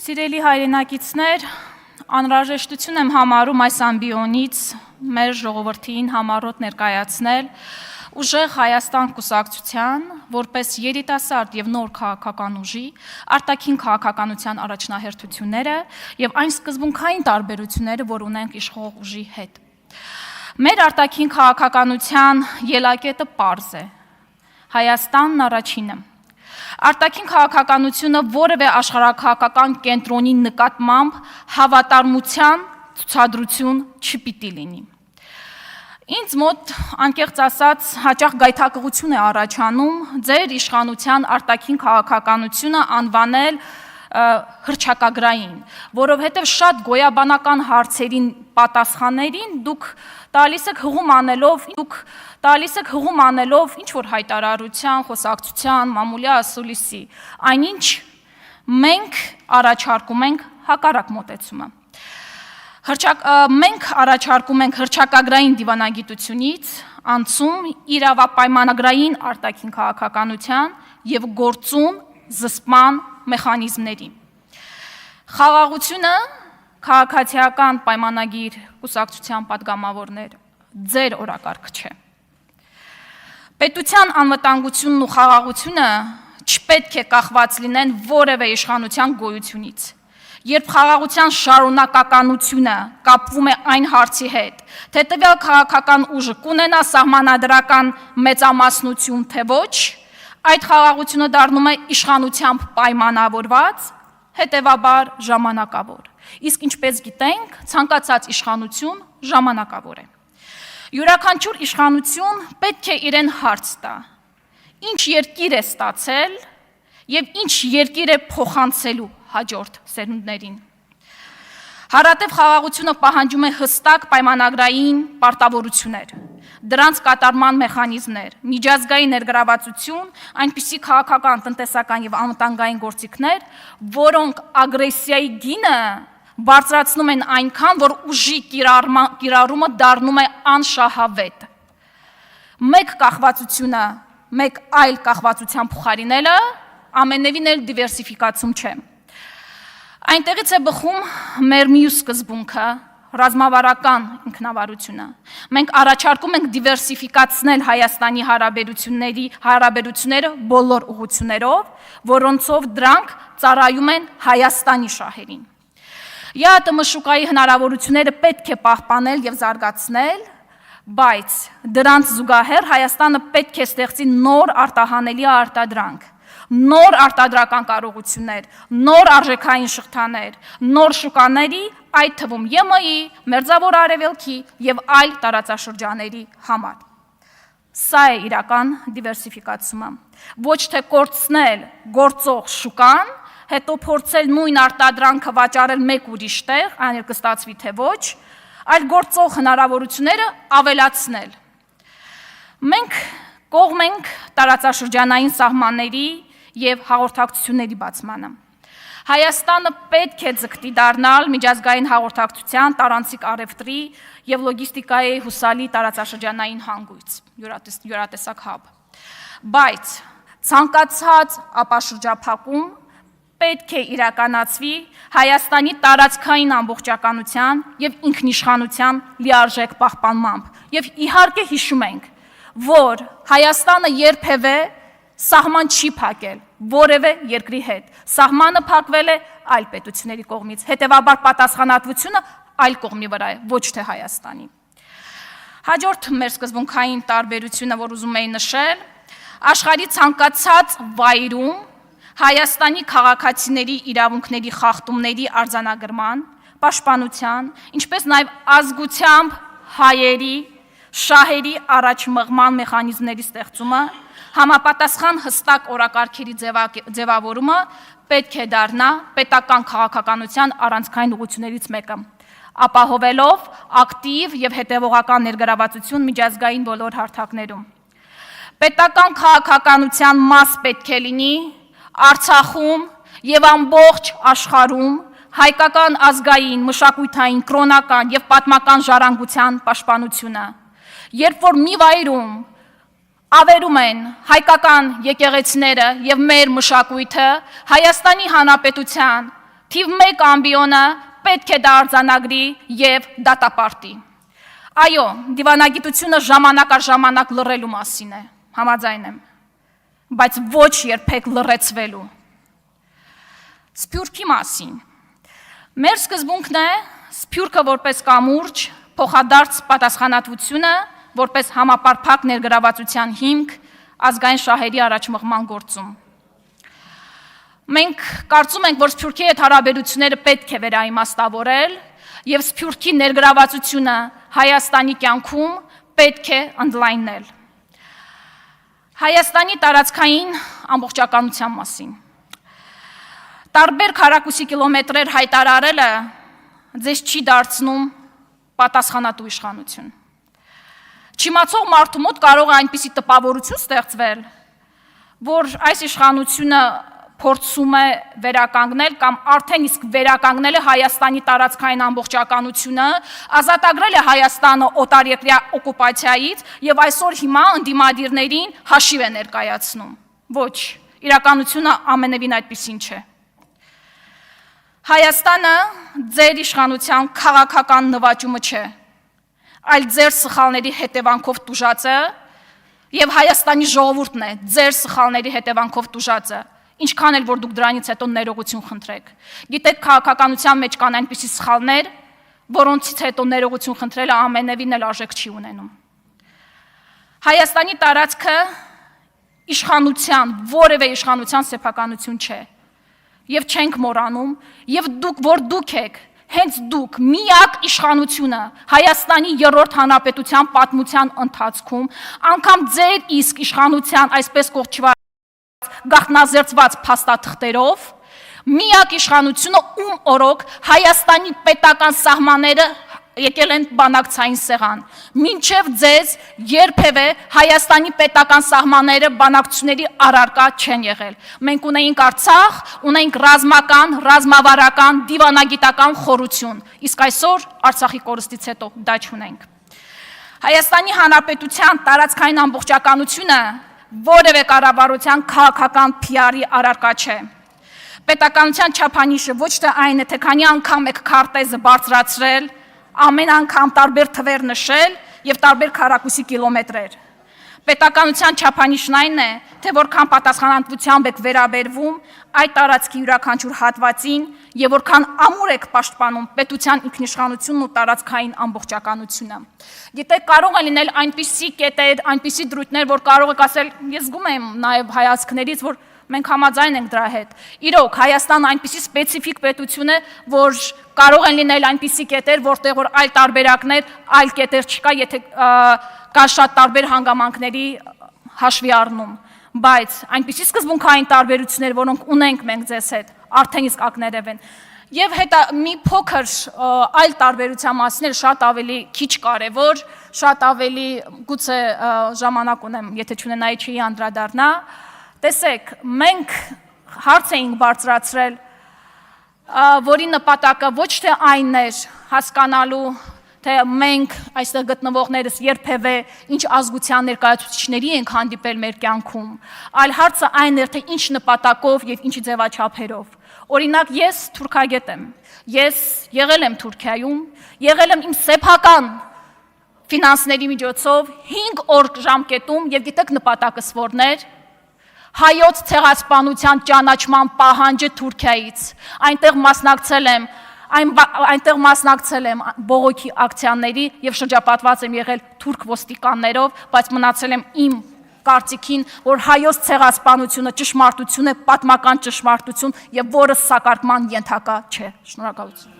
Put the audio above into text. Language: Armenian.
Սիրելի հայրենակիցներ, անհրաժեշտություն եմ համարում այս ամբիոնից մեր ժողովրդին համառոտ ներկայացնել ուժեղ Հայաստան կուսակցության, որպես երիտասարդ եւ նոր քաղաքական ուժի, արտաքին քաղաքականության առաջնահերթությունները եւ այն սկզբունքային տարբերությունները, որ ունենք իշխող ուժի հետ։ Մեր արտաքին քաղաքականության ելակետը պարզ է։ Հայաստանն առաջինը։ Արտաքին քաղաքականությունը որևէ աշխարհաքաղաքական կենտրոնի նկատմամբ հավատարմության ցուցադրություն չպիտի լինի։ Ինձ մոտ, անկեղծ ասած, հաճախ գայթակղություն է առաջանում ձեր իշխանության արտաքին քաղաքականությունը անվանել հռչակագրային, որովհետև շատ գոյաբանական հարցերին պատասխաններին դուք տալիս եք հղում անելով ինչ-որ հայտարարության, խոսակցության, մամուլի ասուլիսի, այնինչ մենք առաջարկում ենք հակառակ մոտեցումը։ Մենք առաջարկում ենք հռչակագրային դիվանագիտությունից անցում իրավապայմանագրային արտաքին քաղաքականության և գործուն զսպման մեխանիզմների։ Խաղաղությունը քաղաքացիական պայմանագիր կուսակցության պատգամավորներ ձեր օրակարգ չէ։ Պետության անվտանգությունն ու խաղաղությունը չպետք է կախված լինեն որևէ իշխանության գոյությունից։ Երբ խաղաղության շարունակականությունը կապվում է այն հարցի հետ, թե տվյալ քաղաքական ուժը կունենա սահմանադրական մեծամասնություն, թե ոչ, այդ խաղաղությունը դառնում է իշխանությամբ պայմանավորված, հետևաբար ժամանակավոր։ Իսկ ինչպես գիտենք, ցանկացած իշխանություն ժամանակավոր է։ Յուրաքանչյուր իշխանություն պետք է իրեն հարց տա. ինչ երկիր է ստացել եւ ինչ երկիր է փոխանցելու հաջորդ սերունդներին։ Հարատև խաղաղությունը պահանջում է հստակ պայմանագրային պարտավորություններ, դրանց կատարման մեխանիզմներ, միջազգային ներգրավվածություն, այնպիսի քաղաքական, տնտեսական եւ անվտանգային գործիքներ, որոնք ագրեսիայի գինը բարձրացնում են այնքան, որ ուժի կիրառումը դառնում է անշահավետ։ Մեկ կախվածությունը մեկ այլ կախվածության փոխարինելը ամենևին էլ դիվերսիֆիկացում չէ։ Այնտեղից է բխում մեր մյուս սկզբունքը, ռազմավարական ինքնավարությունը։ Մենք առաջարկում ենք դիվերսիֆիկացնել Հայաստանի հարաբերությունները բոլոր ուղղություններով, որոնցով դրանք ծառայում են Հայաստանի շահերին։ ԵԱՏՄ շուկայի հնարավորությունները պետք է պահպանել եւ զարգացնել, բայց դրանց զուգահեռ Հայաստանը պետք է ստեղծի նոր արտահանելի արտադրանք, նոր արտադրական կարողություններ, նոր արժեքային շղթաներ, նոր շուկաների, այդ թվում ԵՄ-ի, Մերձավոր Արևելքի եւ այլ տարածաշրջանների համար։ Սա է իրական դիվերսիֆիկացումը։ Ոչ թե կորցնել գործող շուկան, հետո փորձել նույն արտադրանքը վաճառել մեկ ուրիշ տեղ, այն կստացվի թե ոչ, այլ գործող հնարավորությունները ավելացնել։ Մենք կողմ ենք տարածաշրջանային սահմանների եւ հաղորդակցությունների բացմանը։ Հայաստանը պետք է ձգտի դառնալ միջազգային հաղորդակցության, տարանցիկ առևտրի եւ լոգիստիկայի հուսալի տարածաշրջանային հանգույց, յուրատեսակ հաբ։ Բայց ցանկացած ապաշրջափակում պետք է իրականացվի Հայաստանի տարածքային ամբողջականության եւ ինքնիշխանության լիարժեք պահպանմամբ։ Եվ իհարկե հիշում ենք, որ Հայաստանը երբևէ սահման չի փակել որևէ երկրի հետ։ Սահմանը փակվել է այլ պետությունների կողմից, հետևաբար պատասխանատվությունը այլ կողմի վրա է, ոչ թե Հայաստանի։ Հաջորդ մեր սկզբունքային տարբերությունը, որ ուզում էի նշել, աշխարհի ցանկացած վայրում Հայաստանի քաղաքացիների իրավունքների խախտումների արձանագրման, պաշտպանության, ինչպես նաև ազգությամբ հայերի շահերի առաջմղման մեխանիզմների ստեղծումը, համապատասխան հստակ օրակարգերի ձևավորումը պետք է դառնա պետական քաղաքականության առանցքային ուղղություններից մեկը, ապահովելով ակտիվ եւ հետեւողական ներգրավվածություն միջազգային բոլոր հարթակներում։ Պետական քաղաքականության մաս պետք է լինի Արցախում եւ ամբողջ աշխարհում հայկական ազգային, մշակութային, կրոնական եւ պատմական ժառանգության պաշտպանությունը։ Երբ որ մի վայրում ավերում են հայկական եկեղեցիները եւ մեր մշակույթը, Հայաստանի Հանրապետության թիվ 1 ամբիոնը պետք է դա արձանագրի եւ դատապարտի։ Այո, դիվանագիտությունը ժամանակ առ ժամանակ լռելու մասին է, համաձայն եմ, բայց ոչ երբեք լռեցվելու։ Սփյուռքի մասին։ Մեր սկզբունքն է Սփյուռքը որպես կամուրջ, փոխադարձ պատասխանատվությունը, որպես համապարփակ ներգրավվածության հիմք ազգային շահերի առաջմղման գործում։ Մենք կարծում ենք, որ Սփյուռքի հետ հարաբերությունները պետք է վերաիմաստավորել եւ Սփյուռքի ներգրավվածությունը Հայաստանի կյանքում պետք է ընդլայնել։ Հայաստանի տարածքային ամբողջականության մասին։ Տարբեր քառակուսի կիլոմետրեր հայտարարելը ձեզ չի դարձնում պատասխանատու իշխանություն։ Չիմացող մարդու մոտ կարող է այնպիսի տպավորություն ստեղծվել, որ այս իշխանությունը փորձում է վերականգնել կամ արդեն իսկ վերականգնել է Հայաստանի տարածքային ամբողջականությունը, ազատագրել է Հայաստանը օտարերկրյա օկուպացիայից եւ այսօր հիմա ընդդիմադիրներին հաշիվ է ներկայացնում։ Ոչ, իրականությունը ամենևին այդպիսին չէ։ Հայաստանը ձեր իշխանության քաղաքական նվաճումը չէ, այլ ձեր սխալների հետևանքով տուժածը եւ Հայաստանի ժողովուրդն է ձեր սխալների հետևանքով տուժածը, ինչքան էլ որ դուք դրանից հետո ներողություն խնդրեք։ Գիտեք, քաղաքականության մեջ կան այնպիսի սխալներ, որոնցից հետո ներողություն խնդրելը ամենևին էլ արժեք չի ունենում։ Հայաստանի տարածքը իշխանության, որևէ իշխանության սեփականություն չէ։ Եվ չենք մոռանում, եւ դուք եք, հենց դուք միակ իշխանությունը Հայաստանի 3-րդ հանրապետության պատմության ընթացքում, անգամ ձեր իսկ իշխանության այսպես կոչված գաղտնազերծված փաստաթղթերով, միակ իշխանությունը, ում օրոք Հայաստանի պետական սահմանները եկել են բանակցային սեղան։ Մինչև ձեզ երբևէ Հայաստանի պետական սահմանները բանակցությունների առարկա չեն եղել։ Մենք ունեինք Արցախ, ունեինք ռազմական, ռազմավարական, դիվանագիտական խորություն, իսկ այսօր Արցախի կորստից հետո դա չունենք։ Հայաստանի Հանրապետության տարածքային ամբողջականությունը որևէ կառավարության քաղաքական PR-ի առարկա չէ։ Պետականության չափանիշը ոչ թե այն է, թե քանի անգամ եք քարտեզը բարձրացրել, ամեն անգամ տարբեր թվեր նշել եւ տարբեր քառակուսի կիլոմետրեր։ Պետականության չափանիշն այն է, թե որքան պատասխանատվությամբ եք վերաբերվում այդ տարածքի յուրաքանչյուր հատվածին եւ որքան ամուր եք պաշտպանում պետության ինքնիշխանությունն ու տարածքային ամբողջականությունը։ Գիտեք, կարող է լինել այնպիսի կետեր, այնպիսի դրույթներ, որ կարող եք ասել, ես զգում եմ նաեւ հայացքներից, որ մենք համաձայն ենք դրա հետ։ Իրոք, Հայաստանը այնպիսի սպეციფიկ պետություն է, որ կարող են լինել այնպիսի կետեր, որտեղ որ այլ տարբերակներ, այլ կետեր չկա, եթե կա շատ տարբեր հանգամանքների հաշվի առնում, բայց այնպիսի սկզբունքային տարբերություններ, որոնք ունենք մենք ձեզ հետ, արդեն իսկ ակներև են։ Եվ հետո մի փոքր այլ տարբերության մասին շատ ավելի քիչ կարևոր, շատ ավելի գուցե ժամանակ ունեմ, եթե չունենայի չի անդրադառնա։ Տեսեք, մենք հարց էինք բարձրացրել, որի նպատակը ոչ թե այն էր հասկանալու, թե մենք այստեղ գտնվողներս երբևէ ինչ ազգության ներկայացուցիչների ենք հանդիպել մեր կյանքում, այլ հարցը այն էր, թե ինչ նպատակով եւ ինչ ձևաչափերով։ Օրինակ, ես թուրքագետ եմ, ես եղել եմ Թուրքիայում, եղել եմ իմ սեփական ֆինանսների միջոցով 5 օր ժամկետում եւ գիտեք նպատակս որն էր։ Հայոց ցեղասպանության ճանաչման պահանջը Թուրքիայից, այնտեղ մասնակցել եմ բողոքի ակցիաների եւ շրջապատված եմ եղել թուրք ոստիկաններով, բայց մնացել եմ իմ կարծիքին, որ հայոց ցեղասպանությունը ճշմարտություն է, պատմական ճշմարտություն եւ որը սակարկման ենթակա չէ։ Շնորհակալություն։